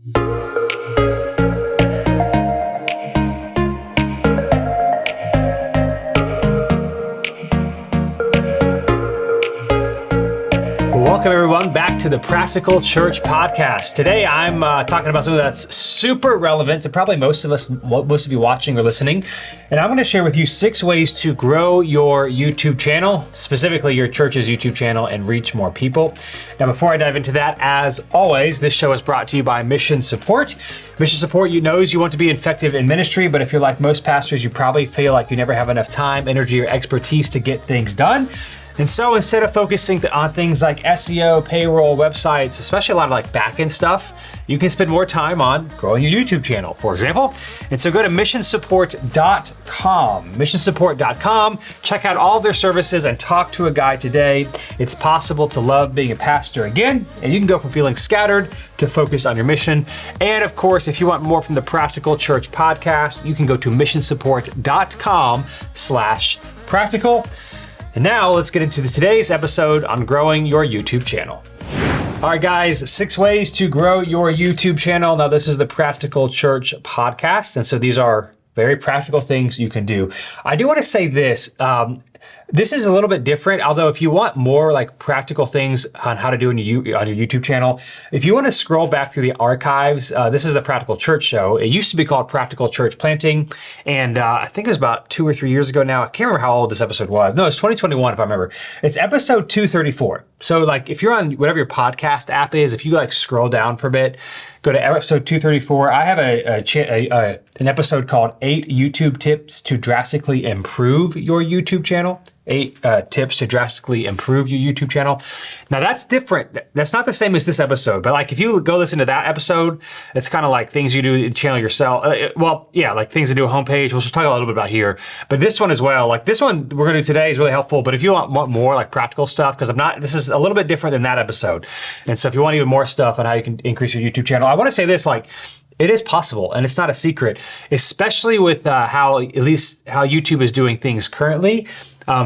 Welcome everyone back to the Practical Church Podcast. Today I'm talking about something that's super relevant to probably most of you watching or listening. And I'm going to share with you 6 ways to grow your YouTube channel, specifically your church's YouTube channel, and reach more people. Now, before I dive into that, as always, this show is brought to you by Mission Support. Mission Support knows you want to be effective in ministry, but if you're like most pastors, you probably feel like you never have enough time, energy, or expertise to get things done. And so instead of focusing on things like SEO, payroll, websites, especially a lot of like back-end stuff, you can spend more time on growing your YouTube channel, for example. And so go to missionsupport.com, missionsupport.com, check out all their services and talk to a guy today. It's possible to love being a pastor again, and you can go from feeling scattered to focus on your mission. And of course, if you want more from the Practical Church Podcast, you can go to missionsupport.com/practical. And now let's get into today's episode on growing your YouTube channel. All right, guys, 6 ways to grow your YouTube channel. Now, this is the Practical Church Podcast, and so these are very practical things you can do. I do want to say this. This is a little bit different, although if you want more like practical things on how to do on your YouTube channel, if you want to scroll back through the archives, this is the Practical Church Show. It used to be called Practical Church Planting, and I think it was about 2 or 3 years ago now. I can't remember how old this episode was. No, it's 2021 if I remember. It's episode 234. So like if you're on whatever your podcast app is, if you like scroll down for a bit, go to episode 234. I have an episode called 8 YouTube Tips to Drastically Improve Your YouTube Channel. 8 tips to drastically improve your YouTube channel. Now that's different. That's not the same as this episode, but like if you go listen to that episode, it's kind of like things you do in the channel yourself. Like things to do a homepage. We'll just talk a little bit about here. But this one as well, like this one we're gonna do today is really helpful. But if you want more like practical stuff, because this is a little bit different than that episode. And so if you want even more stuff on how you can increase your YouTube channel, I want to say this, like, it is possible, and it's not a secret, especially with how YouTube is doing things currently.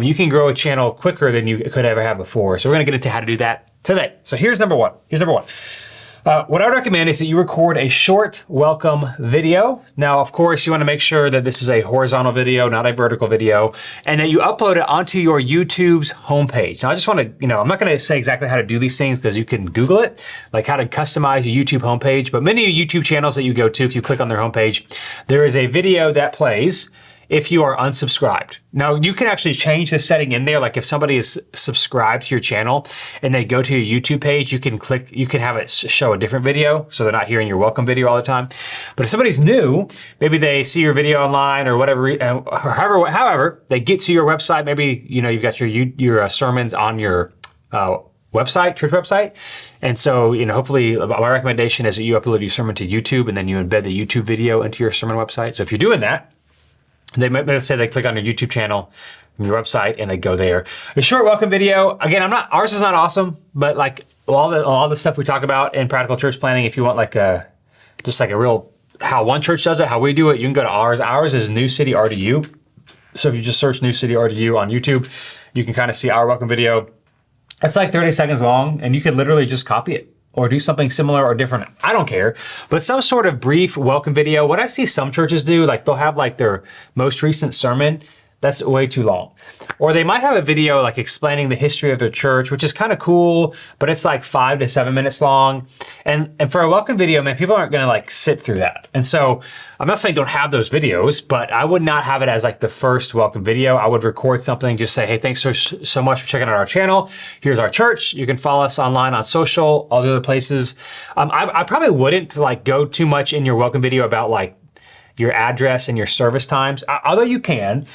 You can grow a channel quicker than you could ever have before. So we're gonna get into how to do that today. So here's number one. What I would recommend is that you record a short welcome video. Now, of course, you wanna make sure that this is a horizontal video, not a vertical video, and that you upload it onto your YouTube's homepage. Now, I just wanna, I'm not gonna say exactly how to do these things because you can Google it, like how to customize your YouTube homepage, but many YouTube channels that you go to, if you click on their homepage, there is a video that plays if you are unsubscribed. Now, you can actually change the setting in there. Like if somebody is subscribed to your channel and they go to your YouTube page, you can have it show a different video so they're not hearing your welcome video all the time. But if somebody's new, maybe they see your video online or whatever, however, they get to your website, maybe, you've got your sermons on your website, church website. And so, hopefully my recommendation is that you upload your sermon to YouTube and then you embed the YouTube video into your sermon website. So if you're doing that, let's say they click on your YouTube channel from your website and they go there. A short welcome video. Again, ours is not awesome, but like all the stuff we talk about in practical church planning, if you want just like a real, how one church does it, how we do it, you can go to ours. Ours is New City RDU. So if you just search New City RDU on YouTube, you can kind of see our welcome video. It's like 30 seconds long and you could literally just copy it or do something similar or different. I don't care, but some sort of brief welcome video. What I see some churches do, like they'll have like their most recent sermon. That's way too long. Or they might have a video like explaining the history of their church, which is kind of cool, but it's like 5 to 7 minutes long. And for a welcome video, man, people aren't gonna like sit through that. And so I'm not saying don't have those videos, but I would not have it as like the first welcome video. I would record something, just say, hey, thanks so much for checking out our channel. Here's our church. You can follow us online on social, all the other places. I probably wouldn't like go too much in your welcome video about like your address and your service times, although you can,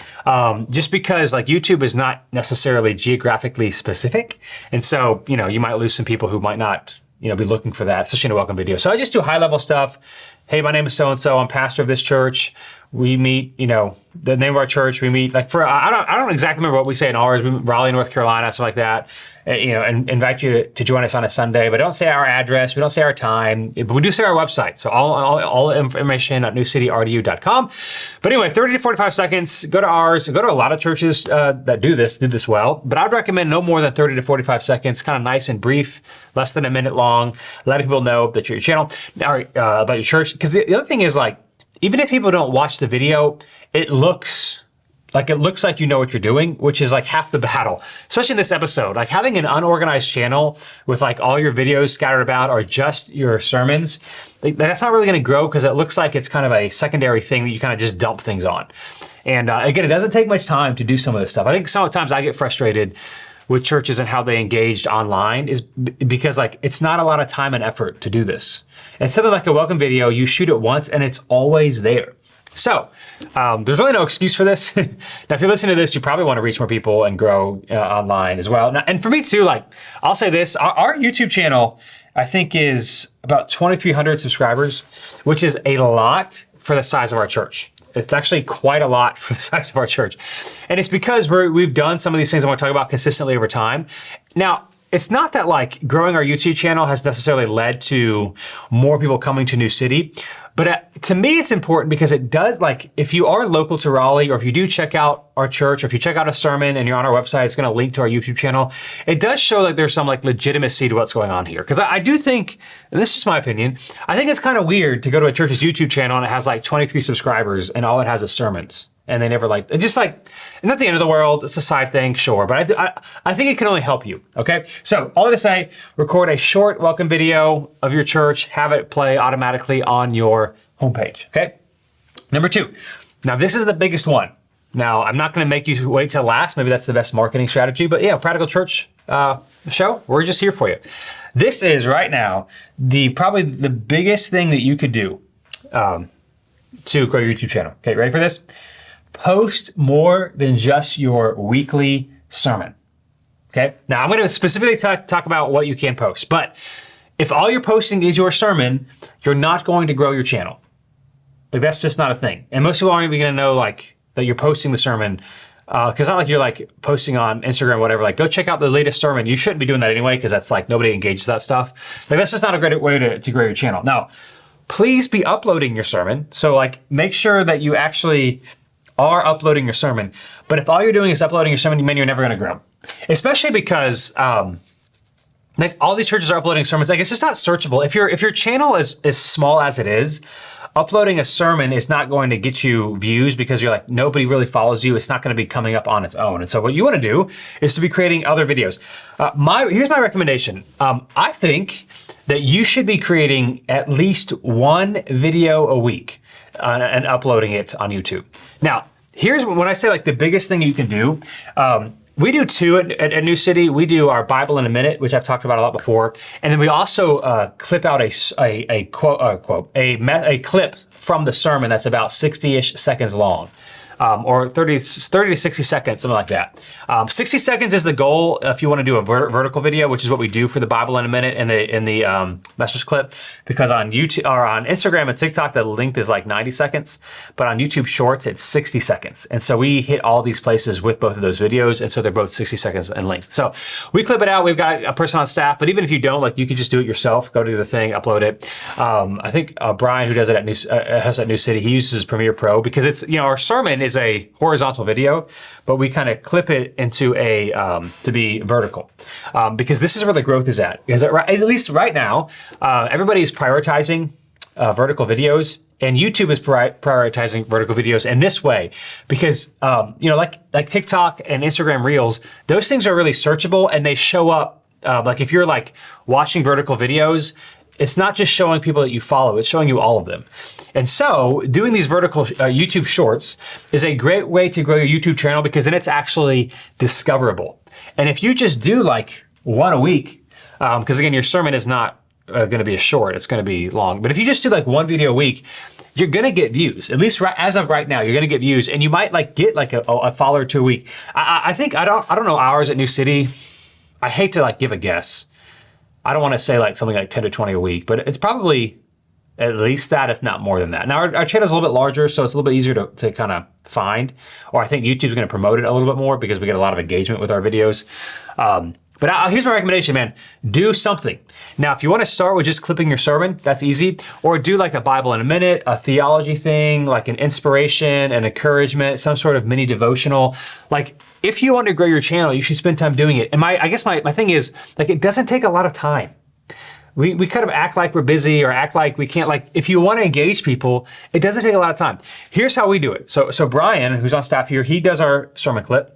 just because like YouTube is not necessarily geographically specific. And so, you might lose some people who might not, be looking for that, especially in a welcome video. So I just do high level stuff. Hey, my name is so-and-so, I'm pastor of this church. We meet, the name of our church, we meet like I don't exactly remember what we say in ours, Raleigh, North Carolina, something like that. and invite you to join us on a Sunday, but don't say our address, we don't say our time, but we do say our website. So all information at newcityrdu.com. But anyway, 30 to 45 seconds, go to ours, go to a lot of churches that do this well, but I'd recommend no more than 30 to 45 seconds, kind of nice and brief, less than a minute long, letting people know that your channel, or about your church. Because the other thing is, like, even if people don't watch the video, it looks like you know what you're doing, which is like half the battle, especially in this episode. Like, having an unorganized channel with like all your videos scattered about or just your sermons, that's not really going to grow, because it looks like it's kind of a secondary thing that you kind of just dump things on. And again, it doesn't take much time to do some of this stuff. I think sometimes I get frustrated with churches and how they engaged online is because, like, it's not a lot of time and effort to do this. And something like a welcome video, you shoot it once and it's always there. So there's really no excuse for this. Now, if you're listening to this, you probably want to reach more people and grow online as well. Now, and for me too, like, I'll say this, our YouTube channel, I think, is about 2,300 subscribers, which is a lot for the size of our church. It's actually quite a lot for the size of our church. And it's because we've done some of these things I want to talk about consistently over time. Now, it's not that like growing our YouTube channel has necessarily led to more people coming to New City, but to me, it's important because it does, like, if you are local to Raleigh, or if you do check out our church, or if you check out a sermon and you're on our website, it's going to link to our YouTube channel. It does show that there's some like legitimacy to what's going on here. Because I do think, and this is my opinion, I think it's kind of weird to go to a church's YouTube channel and it has like 23 subscribers and all it has is sermons. And they never like, it's just like, not the end of the world, it's a side thing, sure. But I think it can only help you, okay? So all to say, record a short welcome video of your church, have it play automatically on your homepage, okay? Number 2, now this is the biggest one. Now, I'm not gonna make you wait till last, maybe that's the best marketing strategy, but yeah, Practical Church show, we're just here for you. This is right now, probably the biggest thing that you could do to grow your YouTube channel. Okay, ready for this? Post more than just your weekly sermon, okay? Now, I'm gonna specifically talk about what you can post, but if all you're posting is your sermon, you're not going to grow your channel. Like, that's just not a thing. And most people aren't even gonna know, like, that you're posting the sermon, because it's not like you're like posting on Instagram or whatever, like, go check out the latest sermon. You shouldn't be doing that anyway, because that's like, nobody engages that stuff. Like, that's just not a great way to grow your channel. Now, please be uploading your sermon. So like, make sure that you actually are uploading your sermon. But if all you're doing is uploading your sermon, you're never gonna grow. Especially because like, all these churches are uploading sermons. Like, it's just not searchable. If your channel is as small as it is, uploading a sermon is not going to get you views, because you're like, nobody really follows you. It's not gonna be coming up on its own. And so what you wanna do is to be creating other videos. Here's my recommendation. I think that you should be creating at least one video a week and uploading it on YouTube. Now, here's when I say like the biggest thing you can do. We do 2 at New City. We do our Bible in a Minute, which I've talked about a lot before, and then we also clip out a clip from the sermon that's about 60-ish seconds long. Or 30 to 60 seconds, something like that. 60 seconds is the goal if you want to do a vertical video, which is what we do for the Bible in a Minute in the message clip. Because on YouTube or on Instagram and TikTok, the length is like 90 seconds, but on YouTube Shorts, it's 60 seconds. And so we hit all these places with both of those videos, and so they're both 60 seconds in length. So we clip it out. We've got a person on staff, but even if you don't, like, you could just do it yourself. Go to the thing, upload it. I think Brian, who does it at New City, he uses Premiere Pro, because it's, our sermon is a horizontal video, but we kind of clip it into a to be vertical, because this is where the growth is at. Because at least right now, everybody's prioritizing vertical videos, and YouTube is prioritizing vertical videos in this way, because like TikTok and Instagram Reels, those things are really searchable, and they show up. Like, if you're like watching vertical videos, it's not just showing people that you follow, it's showing you all of them. And so doing these vertical YouTube shorts is a great way to grow your YouTube channel, because then it's actually discoverable. And if you just do like one a week, because again, your sermon is not going to be a short, it's going to be long. But if you just do like one video a week, you're going to get views. At least as of right now, you're going to get views, and you might like get like a follower or 2 a week. I think, I don't know ours at New City. I hate to like give a guess. I don't want to say like something like 10 to 20 a week, but it's probably at least that, if not more than that. Now, our channel is a little bit larger, so it's a little bit easier to kind of find, or I think YouTube's going to promote it a little bit more because we get a lot of engagement with our videos. But here's my recommendation, man. Do something. Now, if you want to start with just clipping your sermon, that's easy. Or do like a Bible in a minute, a theology thing, like an inspiration, an encouragement, some sort of mini devotional. Like, if you want to grow your channel, you should spend time doing it. And I guess my thing is, like, it doesn't take a lot of time. We kind of act like we're busy or act like we can't, like, if you want to engage people, it doesn't take a lot of time. Here's how we do it. So Brian, who's on staff here, he does our sermon clip.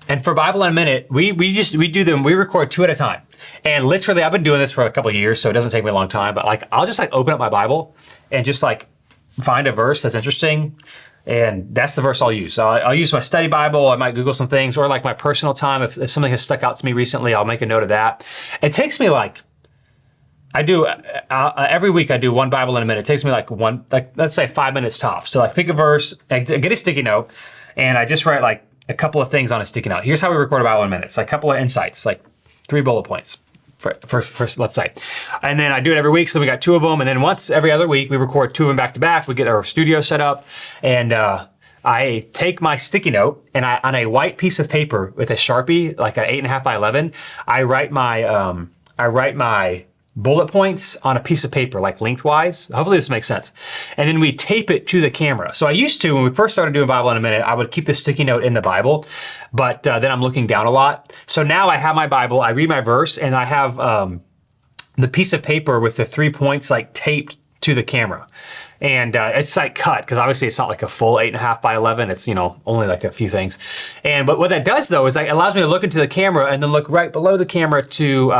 And for Bible in a minute, we record 2 at a time. And literally, I've been doing this for a couple of years, so it doesn't take me a long time, but like, I'll just like open up my Bible and just like find a verse that's interesting. And that's the verse I'll use. So I'll use my study Bible. I might Google some things, or like my personal time. If something has stuck out to me recently, I'll make a note of that. It takes me like, every week I do one Bible in a minute. It takes me like let's say 5 minutes tops to like pick a verse, get a sticky note, and I just write like a couple of things on a sticky note. Here's how we record a Bible in a minute. It's like a couple of insights, like 3 bullet points for let's say. And then I do it every week, so we got 2 of them. And then once every other week, we record 2 of them back to back. We get our studio set up, and I take my sticky note and on a white piece of paper with a Sharpie, like an 8.5 by 11, I write my bullet points on a piece of paper, like lengthwise. Hopefully this makes sense. And then we tape it to the camera. So I used to, when we first started doing Bible in a minute, I would keep the sticky note in the Bible, but then I'm looking down a lot. So now I have my Bible, I read my verse, and I have the piece of paper with the 3 points like taped to the camera. And it's like cut, because obviously it's not like a full 8.5 by 11. It's, only like a few things. But what that does though is like, it allows me to look into the camera and then look right below the camera to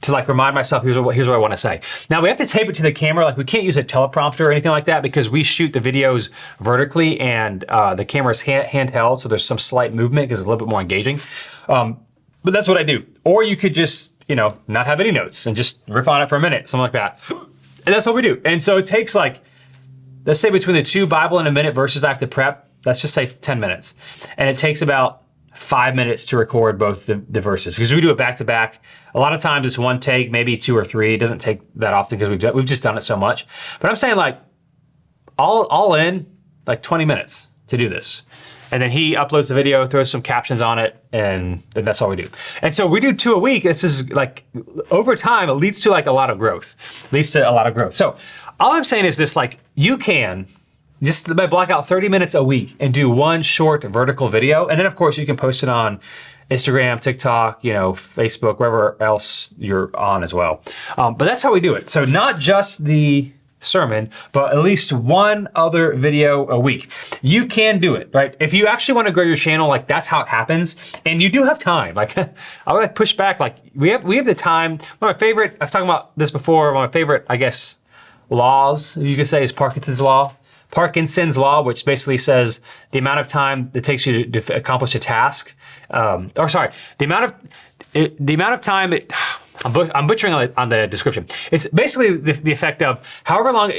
like remind myself, here's what I want to say. Now we have to tape it to the camera. Like we can't use a teleprompter or anything like that because we shoot the videos vertically and the camera's handheld. So there's some slight movement because it's a little bit more engaging. But that's what I do. Or you could just, not have any notes and just riff on it for a minute, something like that. And that's what we do. And so it takes like, let's say between the 2 Bible in a minute verses I have to prep, let's just say 10 minutes. And it takes about 5 minutes to record both the verses because we do it back to back. A lot of times it's one take, maybe 2 or 3. It doesn't take that often because we've just done it so much. But I'm saying like all in like 20 minutes to do this. And then he uploads the video, throws some captions on it, and then that's all we do. And so we do 2 a week. This is like, over time, it leads to like a lot of growth. So all I'm saying is this, like you can just block out 30 minutes a week and do 1 short vertical video. And then of course you can post it on Instagram, TikTok, Facebook, wherever else you're on as well. But that's how we do it. So not just the sermon, but at least 1 other video a week. You can do it, right? If you actually want to grow your channel, like that's how it happens. And you do have time. Like I would push back, like we have the time. One of my favorite, I've talked about this before, one of my favorite, I guess, laws, you could say, is Parkinson's law, which basically says the amount of time it takes you to accomplish a task, the amount of time I'm butchering on the description. It's basically the effect of however long,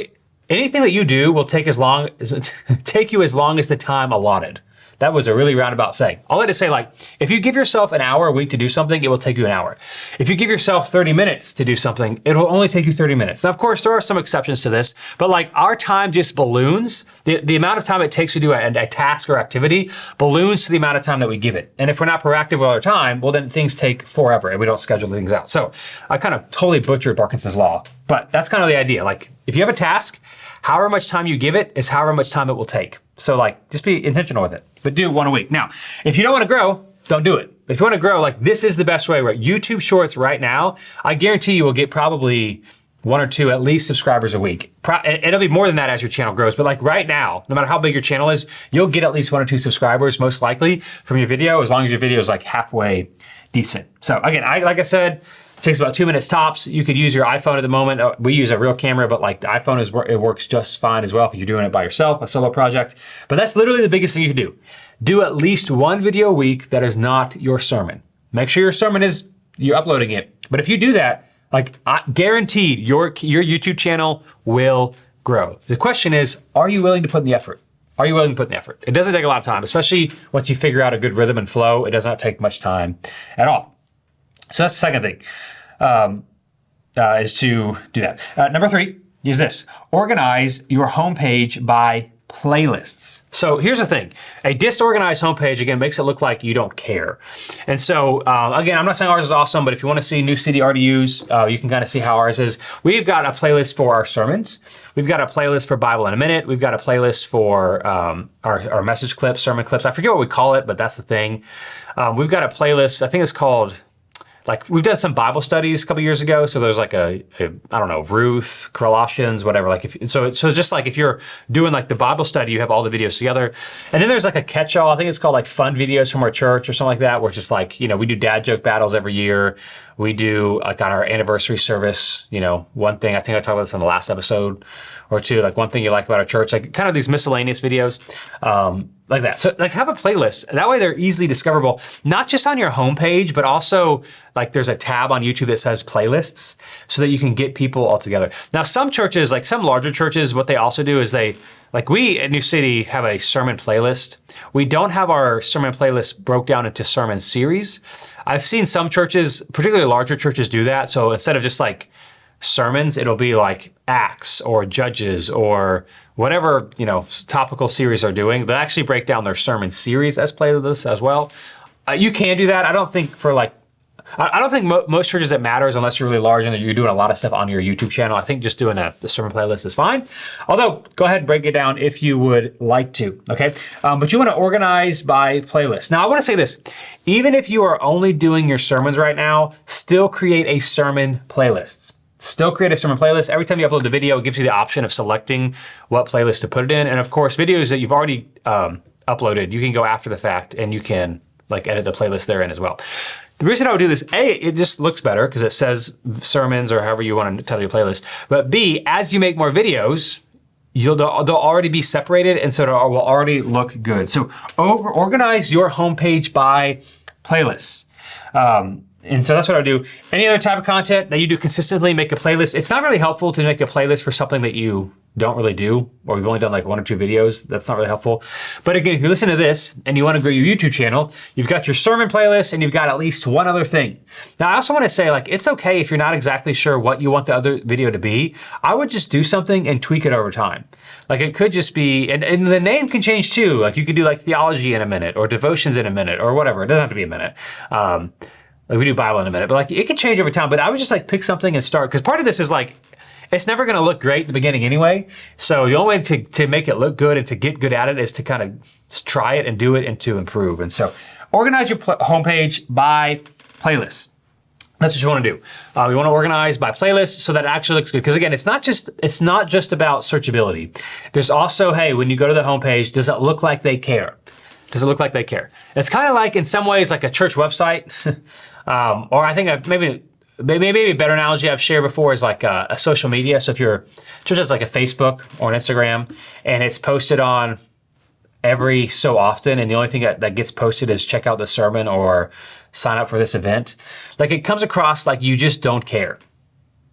anything that you do will take you as long as the time allotted. That was a really roundabout saying. All that to say, like, if you give yourself an hour a week to do something, it will take you an hour. If you give yourself 30 minutes to do something, it will only take you 30 minutes. Now, of course, there are some exceptions to this, but like our time just balloons. The amount of time it takes to do a task or activity balloons to the amount of time that we give it. And if we're not proactive with our time, well, then things take forever and we don't schedule things out. So I kind of totally butchered Parkinson's law, but that's kind of the idea. Like if you have a task, however much time you give it is however much time it will take. So like, just be intentional with it, but do 1 a week. Now, if you don't want to grow, don't do it. If you want to grow, like this is the best way, right? YouTube Shorts right now, I guarantee you will get probably 1 or 2 at least subscribers a week. It'll be more than that as your channel grows, but like right now, no matter how big your channel is, you'll get at least 1 or 2 subscribers most likely from your video, as long as your video is like halfway decent. So again, like I said, it takes about 2 minutes tops. You could use your iPhone at the moment. We use a real camera, but like the iPhone it works just fine as well if you're doing it by yourself, a solo project. But that's literally the biggest thing you can do. Do at least 1 video a week that is not your sermon. Make sure your sermon you're uploading it. But if you do that, like guaranteed, your YouTube channel will grow. The question is, are you willing to put in the effort? Are you willing to put in the effort? It doesn't take a lot of time, especially once you figure out a good rhythm and flow. It does not take much time at all. So that's the second thing, is to do that. Number 3 is this: organize your homepage by playlists. So here's the thing, a disorganized homepage, again, makes it look like you don't care. And so, again, I'm not saying ours is awesome, but if you want to see New City RDUs, you can kind of see how ours is. We've got a playlist for our sermons. We've got a playlist for Bible in a Minute. We've got a playlist for our message clips, sermon clips. I forget what we call it, but that's the thing. We've got a playlist, I think it's called, like, we've done some Bible studies a couple years ago. So there's like I don't know, Ruth, Colossians, whatever. Like so it's just like if you're doing like the Bible study, you have all the videos together. And then there's like a catch-all, I think it's called like fun videos from our church or something like that, where it's just like, we do dad joke battles every year. We do like on our anniversary service, one thing, I think I talked about this in the last episode or two, like one thing you like about our church, like kind of these miscellaneous videos, like that. So like have a playlist. That way they're easily discoverable, not just on your homepage, but also like there's a tab on YouTube that says playlists so that you can get people all together. Now, some churches, like some larger churches, what they also do is like we at New City have a sermon playlist. We don't have our sermon playlist broke down into sermon series. I've seen some churches, particularly larger churches, do that. So instead of just like sermons, it'll be like Acts or Judges or whatever, topical series they're doing. They'll actually break down their sermon series as playlists as well. You can do that. I don't think most churches it matters unless you're really large and you're doing a lot of stuff on your YouTube channel. I think just doing the sermon playlist is fine. Although, go ahead and break it down if you would like to, okay? But you want to organize by playlist. Now, I want to say this. Even if you are only doing your sermons right now, still create a sermon playlist. Still create a sermon playlist. Every time you upload the video, it gives you the option of selecting what playlist to put it in. And of course, videos that you've already uploaded, you can go after the fact and you can like edit the playlist therein as well. The reason I would do this, A, it just looks better because it says sermons or however you want to title your playlist. But B, as you make more videos, they'll already be separated and so it will already look good. So organize your homepage by playlists. And so that's what I do. Any other type of content that you do consistently, make a playlist. It's not really helpful to make a playlist for something that you don't really do, or you've only done like 1 or 2 videos. That's not really helpful. But again, if you listen to this and you want to grow your YouTube channel, you've got your sermon playlist and you've got at least one other thing. Now, I also want to say, like, it's okay if you're not exactly sure what you want the other video to be. I would just do something and tweak it over time. Like it could just be, and the name can change too. Like you could do like theology in a minute or devotions in a minute or whatever. It doesn't have to be a minute. Like we do Bible in a minute, but like it can change over time. But I would just like pick something and start, because part of this is like, it's never going to look great in the beginning anyway. So the only way to make it look good and to get good at it is to kind of try it and do it and to improve. And so organize your homepage by playlist. That's what you want to do. You want to organize by playlist so that it actually looks good. Because again, it's not just about searchability. There's also, hey, when you go to the homepage, does it look like they care? Does it look like they care? It's kind of like, in some ways, like a church website. Or I think maybe a better analogy I've shared before is like a social media. So if your church has like a Facebook or an Instagram and it's posted on every so often, and the only thing that gets posted is check out the sermon or sign up for this event, like it comes across like you just don't care.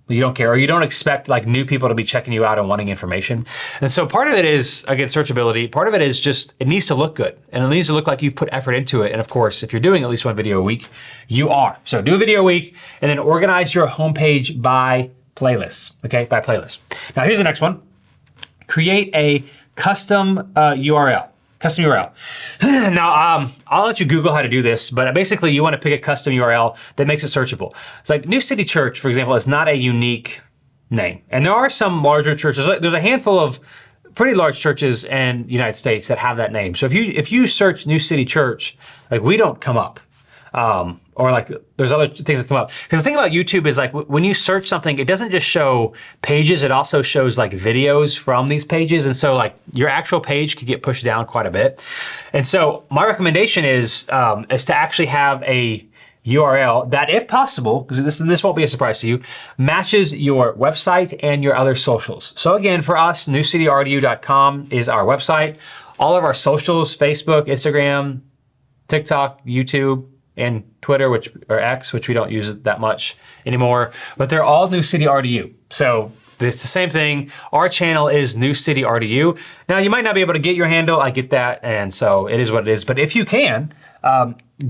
You don't care, or you don't expect like new people to be checking you out and wanting information. And so part of it is, again, searchability. Part of it is just, it needs to look good and it needs to look like you've put effort into it. And of course, if you're doing at least 1 video a week, you are. So do a video a week and then organize your homepage by playlists, okay? By playlist. Now here's the next one. Create a custom URL. Custom URL. Now, I'll let you Google how to do this, but basically you want to pick a custom URL that makes it searchable. It's like New City Church, for example, is not a unique name. And there are some larger churches. There's a handful of pretty large churches in the United States that have that name. So if you search New City Church, like we don't come up. Or like there's other things that come up. Because the thing about YouTube is like when you search something, it doesn't just show pages, it also shows like videos from these pages. And so like your actual page could get pushed down quite a bit. And so my recommendation is to actually have a URL that, if possible, because this won't be a surprise to you, matches your website and your other socials. So again, for us, newcityrdu.com is our website. All of our socials, Facebook, Instagram, TikTok, YouTube, and Twitter, or X, which we don't use it that much anymore, but they're all New City RDU. So it's the same thing. Our channel is New City RDU. Now you might not be able to get your handle, I get that, and so it is what it is. But if you can,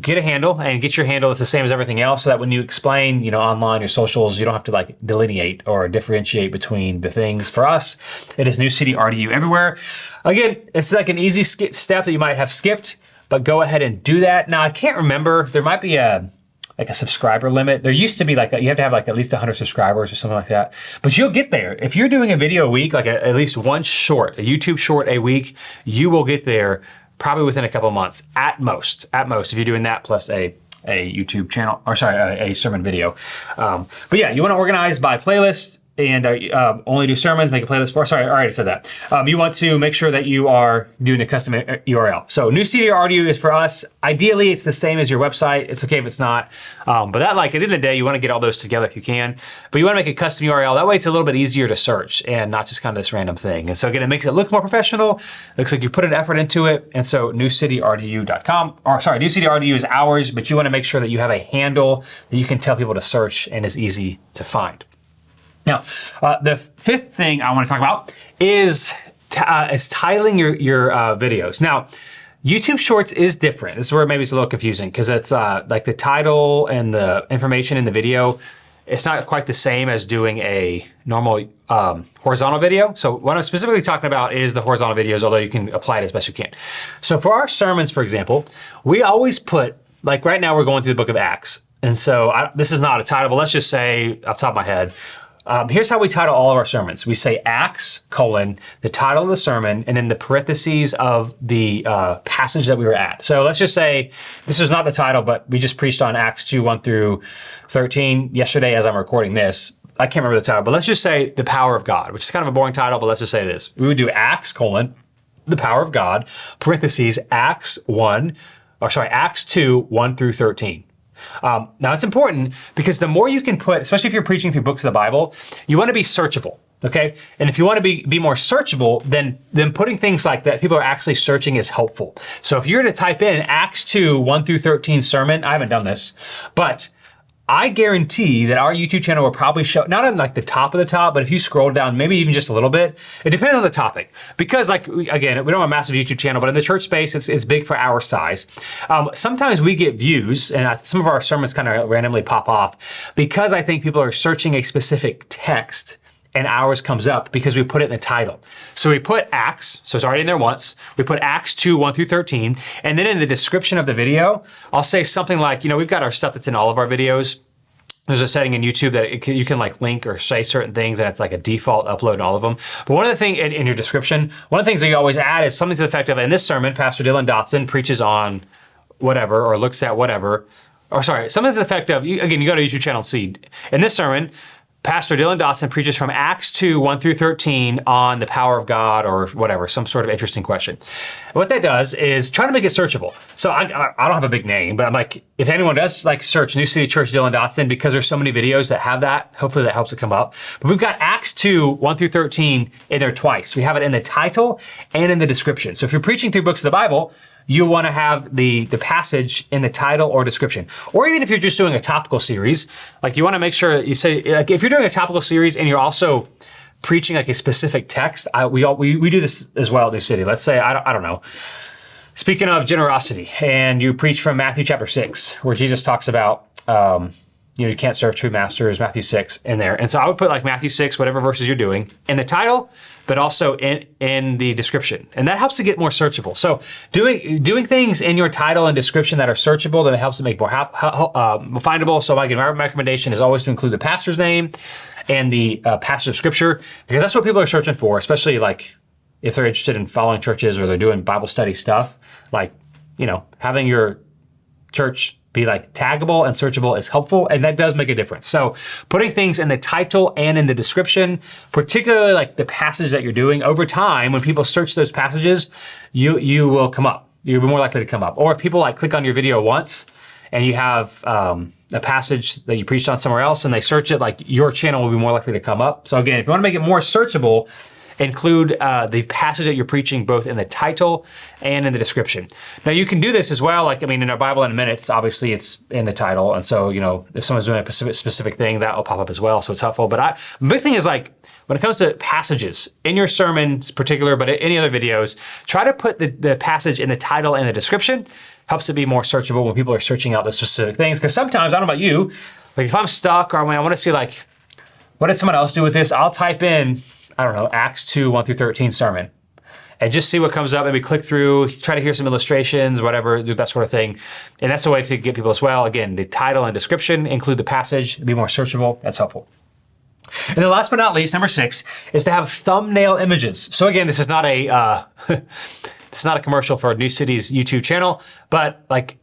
get a handle and get your handle that's the same as everything else, so that when you explain, online your socials, you don't have to like delineate or differentiate between the things. For us, it is New City RDU everywhere. Again, it's like an easy step that you might have skipped, but go ahead and do that. Now, I can't remember. There might be a subscriber limit. There used to be you have to have like at least 100 subscribers or something like that. But you'll get there. If you're doing a video a week, like at least one short, a YouTube short a week, you will get there probably within a couple months at most, if you're doing that plus a YouTube channel, or sorry, a sermon video. But yeah, you want to organize by playlist and only do sermons, make a playlist for, sorry, I already said that. You want to make sure that you are doing a custom URL. So New City RDU is for us. Ideally, it's the same as your website. It's okay if it's not. But that, like, at the end of the day, you want to get all those together if you can. But you want to make a custom URL. That way it's a little bit easier to search and not just kind of this random thing. And so again, it makes it look more professional. It looks like you put an effort into it. And so newcityrdu.com, or sorry, New City RDU is ours, but you want to make sure that you have a handle that you can tell people to search and is easy to find. Now, the fifth thing I want to talk about is titling your videos. Now, YouTube Shorts is different. This is where maybe it's a little confusing, because it's like the title and the information in the video, it's not quite the same as doing a normal horizontal video. So what I'm specifically talking about is the horizontal videos, although you can apply it as best you can. So for our sermons, for example, we always put, like right now we're going through the book of Acts. And so this is not a title, but let's just say off the top of my head, here's how we title all of our sermons. We say Acts, the title of the sermon, and then the parentheses of the passage that we were at. So let's just say, this is not the title, but we just preached on Acts 2, 1 through 13 yesterday as I'm recording this. I can't remember the title, but let's just say the power of God, which is kind of a boring title, but let's just say it is. We would do Acts, the power of God, parentheses, Acts 2, 1 through 13. Now it's important because the more you can put, especially if you're preaching through books of the Bible, you want to be searchable, okay? And if you want to be more searchable, then putting things like that people are actually searching is helpful. So if you're to type in Acts 2, 1 through 13 sermon, I haven't done this, but I guarantee that our YouTube channel will probably show, not on like the top of the top, but if you scroll down, maybe even just a little bit, it depends on the topic. Because like, again, we don't have a massive YouTube channel, but in the church space, it's big for our size. Sometimes we get views, and some of our sermons kind of randomly pop off, because I think people are searching a specific text, and ours comes up because we put it in the title. So we put Acts, so it's already in there once. We put Acts 2, 1 through 13. And then in the description of the video, I'll say something like, we've got our stuff that's in all of our videos. There's a setting in YouTube that you can like link or say certain things, and it's like a default upload in all of them. But one of the things in your description, one of the things that you always add is something to the effect of, in this sermon, Pastor Dylan Dotson preaches on whatever, or looks at whatever, or sorry, something to the effect of, you go to YouTube channel and see, in this sermon, Pastor Dylan Dotson preaches from Acts 2, 1 through 13 on the power of God or whatever, some sort of interesting question. What that does is try to make it searchable. So I don't have a big name, but I'm like, if anyone does like search New City Church Dylan Dotson, because there's so many videos that have that, hopefully that helps it come up. But we've got Acts 2, 1 through 13 in there twice. We have it in the title and in the description. So if you're preaching through books of the Bible, you want to have the passage in the title or description. Or even if you're just doing a topical series, like you want to make sure you say, like if you're doing a topical series and you're also preaching like a specific text, we do this as well at New City. Let's say, I don't know, speaking of generosity, and you preach from Matthew chapter 6, where Jesus talks about, you can't serve two masters, Matthew 6 in there. And so I would put like Matthew 6, whatever verses you're doing, in the title, but also in the description. And that helps to get more searchable. So doing things in your title and description that are searchable, then it helps to make more findable. So my recommendation is always to include the pastor's name and the passage of scripture, because that's what people are searching for, especially like if they're interested in following churches or they're doing Bible study stuff. Like, having your church be like taggable and searchable is helpful, and that does make a difference. So putting things in the title and in the description, particularly like the passage that you're doing, over time, when people search those passages, you will come up. You'll be more likely to come up. Or if people like click on your video once and you have a passage that you preached on somewhere else and they search it, like your channel will be more likely to come up. So again, if you want to make it more searchable, include the passage that you're preaching both in the title and in the description. Now you can do this as well, like, in our Bible in Minutes, obviously it's in the title. And so, if someone's doing a specific thing, that will pop up as well. So it's helpful. But the big thing is like, when it comes to passages in your sermons in particular, but any other videos, try to put the passage in the title and the description. Helps it be more searchable when people are searching out the specific things. Because sometimes, I don't know about you, like if I'm stuck or when I want to see like, what did someone else do with this? I'll type in, I don't know, Acts 2, 1 through 13 sermon. And just see what comes up, maybe click through, try to hear some illustrations, whatever, do that sort of thing. And that's a way to get people as well. Again, the title and description, include the passage, be more searchable, that's helpful. And then last but not least, number 6, is to have thumbnail images. So again, this is not a, it's not a commercial for New City's YouTube channel, but like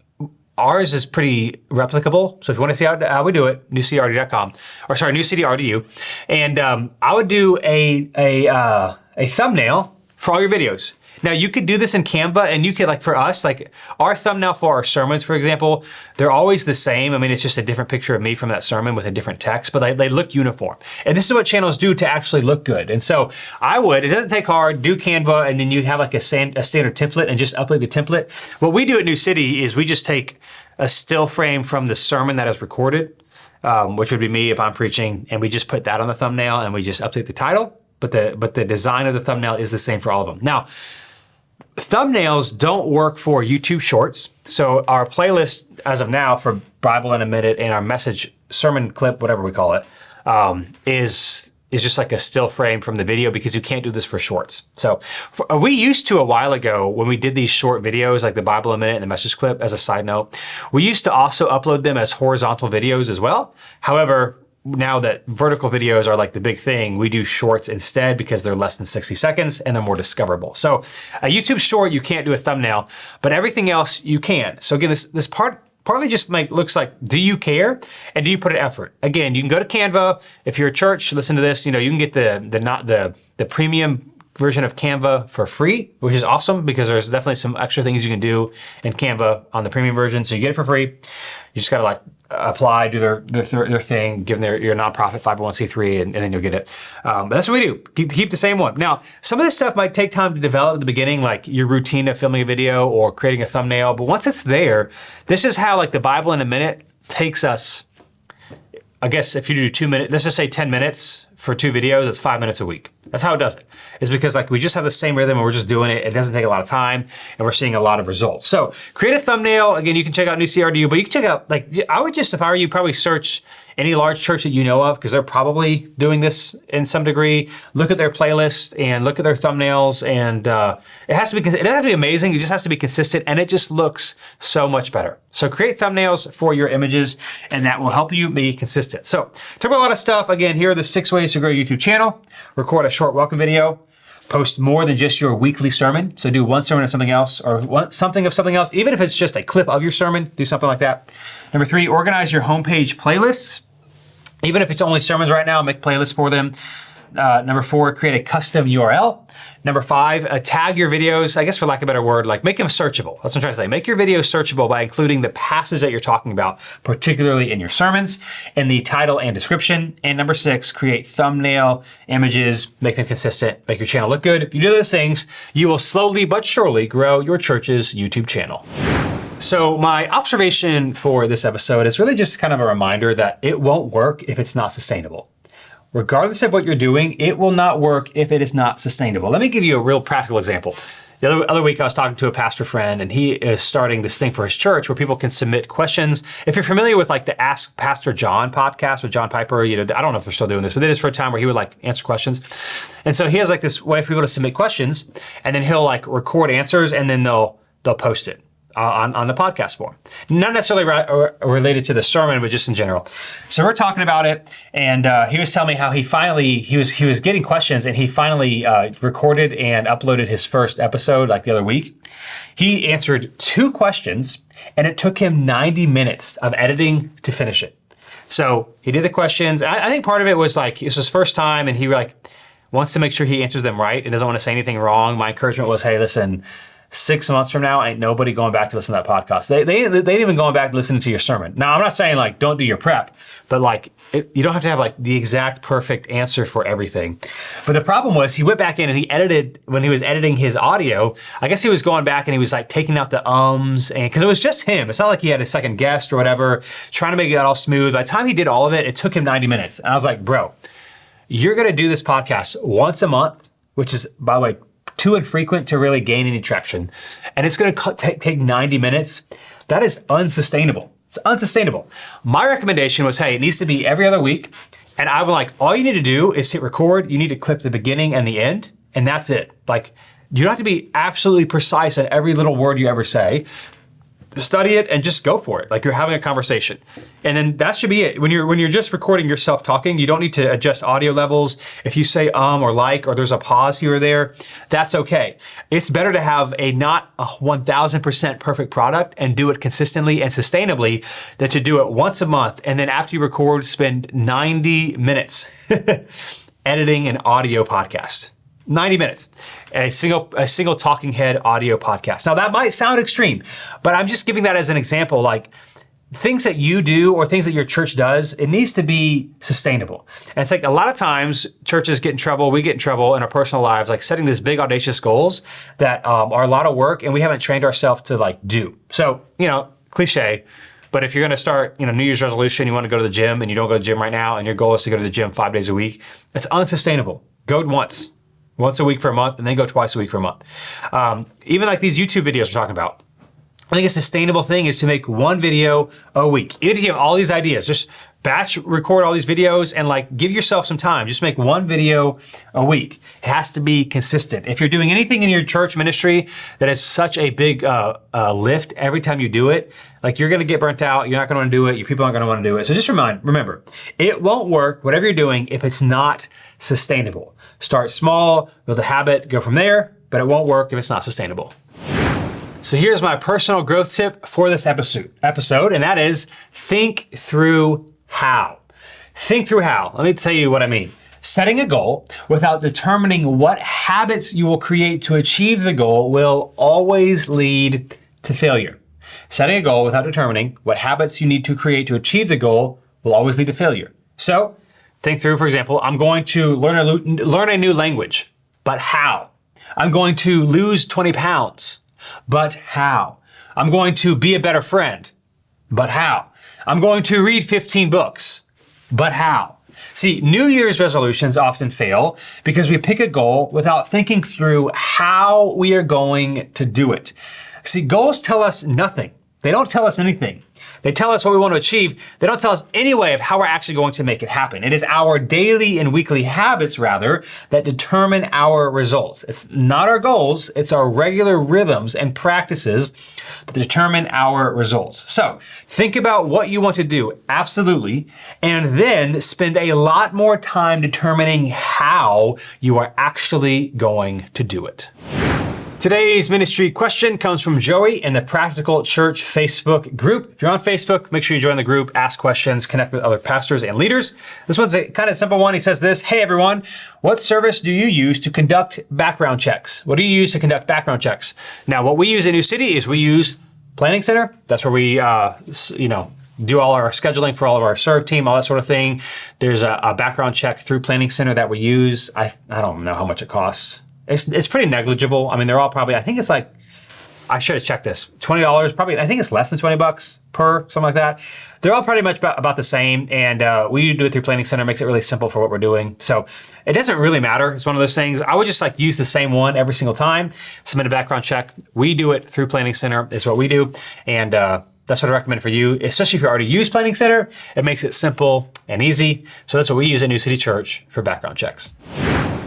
ours is pretty replicable. So if you want to see how we do it, newcityrdu.com, or sorry, newcityrdu. And I would do a thumbnail for all your videos. Now you could do this in Canva, and you could, like for us, like our thumbnail for our sermons, for example, they're always the same. I mean, it's just a different picture of me from that sermon with a different text, but they look uniform. And this is what channels do to actually look good. And so it doesn't take hard, do Canva, and then you have like a standard template and just upload the template. What we do at New City is we just take a still frame from the sermon that is recorded, which would be me if I'm preaching, and we just put that on the thumbnail and we just update the title, but the design of the thumbnail is the same for all of them. Now, thumbnails don't work for YouTube Shorts. So our playlist as of now for Bible in a Minute and our message sermon clip, whatever we call it, is just like a still frame from the video, because you can't do this for shorts. So we used to a while ago when we did these short videos like the Bible in a Minute and the message clip, as a side note, we used to also upload them as horizontal videos as well. However, now that vertical videos are like the big thing, we do shorts instead because they're less than 60 seconds and they're more discoverable. So a YouTube short, you can't do a thumbnail, but everything else you can. So again, this partly just looks like, do you care? And do you put an effort? Again, you can go to Canva. If you're a church, listen to this, you can get the premium version of Canva for free, which is awesome because there's definitely some extra things you can do in Canva on the premium version. So you get it for free. You just gotta apply, do their thing, give them your nonprofit 501c3, and then you'll get it. But that's what we do. Keep the same one. Now, some of this stuff might take time to develop at the beginning, like your routine of filming a video or creating a thumbnail. But once it's there, this is how the Bible in a Minute takes us. I guess if you do 2 minutes, let's just say 10 minutes for 2 videos, it's 5 minutes a week. That's how it does it. It's because we just have the same rhythm and we're just doing it. It doesn't take a lot of time and we're seeing a lot of results. So create a thumbnail. Again, you can check out New CRDU, but you can check out, I would just, if I were you, probably search any large church that you know of, because they're probably doing this in some degree. Look at their playlist and look at their thumbnails, and it doesn't have to be amazing. It just has to be consistent, and it just looks so much better. So create thumbnails for your images, and that will help you be consistent. So talk about a lot of stuff. Again, here are the 6 ways to grow your YouTube channel. Record a short welcome video. Post more than just your weekly sermon. So do one sermon of something else, or something of something else. Even if it's just a clip of your sermon, do something like that. Number 3, organize your homepage playlists. Even if it's only sermons right now, make playlists for them. Number 4, create a custom URL. Number 5, tag your videos, I guess for lack of a better word, make them searchable. That's what I'm trying to say. Make your videos searchable by including the passage that you're talking about, particularly in your sermons, in the title and description. And number 6, create thumbnail images, make them consistent, make your channel look good. If you do those things, you will slowly but surely grow your church's YouTube channel. So my observation for this episode is really just kind of a reminder that it won't work if it's not sustainable. Regardless of what you're doing, it will not work if it is not sustainable. Let me give you a real practical example. The other week I was talking to a pastor friend, and he is starting this thing for his church where people can submit questions. If you're familiar with the Ask Pastor John podcast with John Piper, I don't know if they're still doing this, but it is for a time where he would answer questions. And so he has this way for people to submit questions, and then he'll record answers, and then they'll post it on the podcast form. Not necessarily related to the sermon, but just in general. So we're talking about it, and he was telling me how he was getting questions, and he finally recorded and uploaded his first episode the other week. He answered 2 questions, and it took him 90 minutes of editing to finish it. So he did the questions. I think part of it was it's his first time, and he wants to make sure he answers them right and doesn't want to say anything wrong. My encouragement was, hey, listen, 6 months from now, ain't nobody going back to listen to that podcast. They ain't even going back to listen to your sermon. Now, I'm not saying don't do your prep, but you don't have to have the exact perfect answer for everything. But the problem was he went back in and he edited, when he was editing his audio, I guess he was going back and he was taking out the ums, and because it was just him. It's not like he had a second guest or whatever, trying to make it all smooth. By the time he did all of it, it took him 90 minutes. And I was like, bro, you're going to do this podcast once a month, which is, by the way, too infrequent to really gain any traction. And it's going to take 90 minutes. That is unsustainable. It's unsustainable. My recommendation was, hey, it needs to be every other week. And I was like, all you need to do is hit record. You need to clip the beginning and the end, and that's it. Like, you don't have to be absolutely precise at every little word you ever say. Study it and just go for it. Like you're having a conversation. And then that should be it. When you're just recording yourself talking, you don't need to adjust audio levels. If you say or like, or there's a pause here or there, that's okay. It's better to have a not a 1000% perfect product and do it consistently and sustainably than to do it once a month. And then after you record, spend 90 minutes editing an audio podcast. 90 minutes, a single talking head audio podcast. Now that might sound extreme, but I'm just giving that as an example. Like things that you do or things that your church does, it needs to be sustainable. And it's like a lot of times churches get in trouble, we get in trouble in our personal lives, like setting these big audacious goals that are a lot of work and we haven't trained ourselves to like do. So, cliche, but if you're going to start, New Year's resolution, you want to go to the gym and you don't go to the gym right now and your goal is to go to the gym 5 days a week, it's unsustainable. Go once a week for a month, and then go twice a week for a month. Even like these YouTube videos we're talking about. I think a sustainable thing is to make one video a week. Even if you have all these ideas, just batch record all these videos and like give yourself some time. Just make one video a week. It has to be consistent. If you're doing anything in your church ministry that is such a big lift every time you do it, like you're going to get burnt out. You're not going to want to do it. Your people aren't going to want to do it. So just remember, it won't work, whatever you're doing, if it's not sustainable. Start small, build a habit, go from there, but it won't work if it's not sustainable. So here's my personal growth tip for this episode, and that is think through how. Think through how. Let me tell you what I mean. Setting a goal without determining what habits you will create to achieve the goal will always lead to failure. Setting a goal without determining what habits you need to create to achieve the goal will always lead to failure. So think through, for example, I'm going to learn a new language, but how? I'm going to lose 20 pounds, but how? I'm going to be a better friend, but how? I'm going to read 15 books, but how? See, New Year's resolutions often fail because we pick a goal without thinking through how we are going to do it. See, goals tell us nothing. They don't tell us anything. They tell us what we want to achieve. They don't tell us any way of how we're actually going to make it happen. It is our daily and weekly habits, rather, that determine our results. It's not our goals. It's our regular rhythms and practices that determine our results. So think about what you want to do, absolutely, and then spend a lot more time determining how you are actually going to do it. Today's ministry question comes from Joey in the Practical Church Facebook group. If you're on Facebook, make sure you join the group, ask questions, connect with other pastors and leaders. This one's a kind of simple one. He says this: hey everyone, what service do you use to conduct background checks? What do you use to conduct background checks? Now, what we use in New City is we use Planning Center. That's where we, do all our scheduling for all of our serve team, all that sort of thing. There's a background check through Planning Center that we use. I don't know how much it costs. It's pretty negligible. I mean, they're all probably, I think it's like, I should have checked this, $20 probably. I think it's less than $20 per, something like that. They're all pretty much about the same. And we do it through Planning Center. Makes it really simple for what we're doing. So it doesn't really matter. It's one of those things. I would just like use the same one every single time, submit a background check. We do it through Planning Center is what we do. And that's what I recommend for you, especially if you already use Planning Center. It makes it simple and easy. So that's what we use at New City Church for background checks.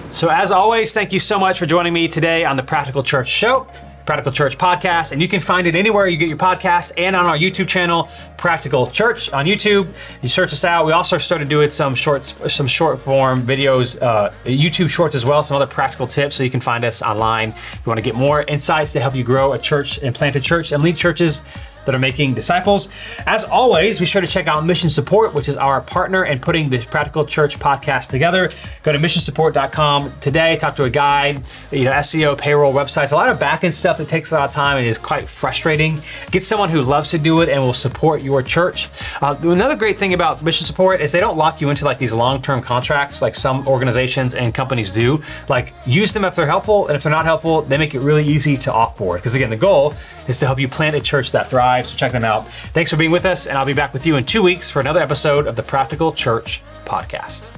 So as always, thank you so much for joining me today on the Practical Church Show, Practical Church Podcast, and you can find it anywhere you get your podcast and on our YouTube channel, Practical Church on YouTube. You search us out. We also started doing some short form videos, YouTube shorts as well, some other practical tips, so you can find us online. If you want to get more insights to help you grow a church and plant a church and lead churches that are making disciples. As always, be sure to check out Mission Support, which is our partner in putting the Practical Church podcast together. Go to missionsupport.com today, talk to a guide, SEO, payroll, websites, a lot of back-end stuff that takes a lot of time and is quite frustrating. Get someone who loves to do it and will support your church. Another great thing about Mission Support is they don't lock you into like these long-term contracts like some organizations and companies do. Like, use them if they're helpful, and if they're not helpful, they make it really easy to offboard. Because again, the goal is to help you plant a church that thrives. So check them out. Thanks for being with us, and I'll be back with you in 2 weeks for another episode of the Practical Church Podcast.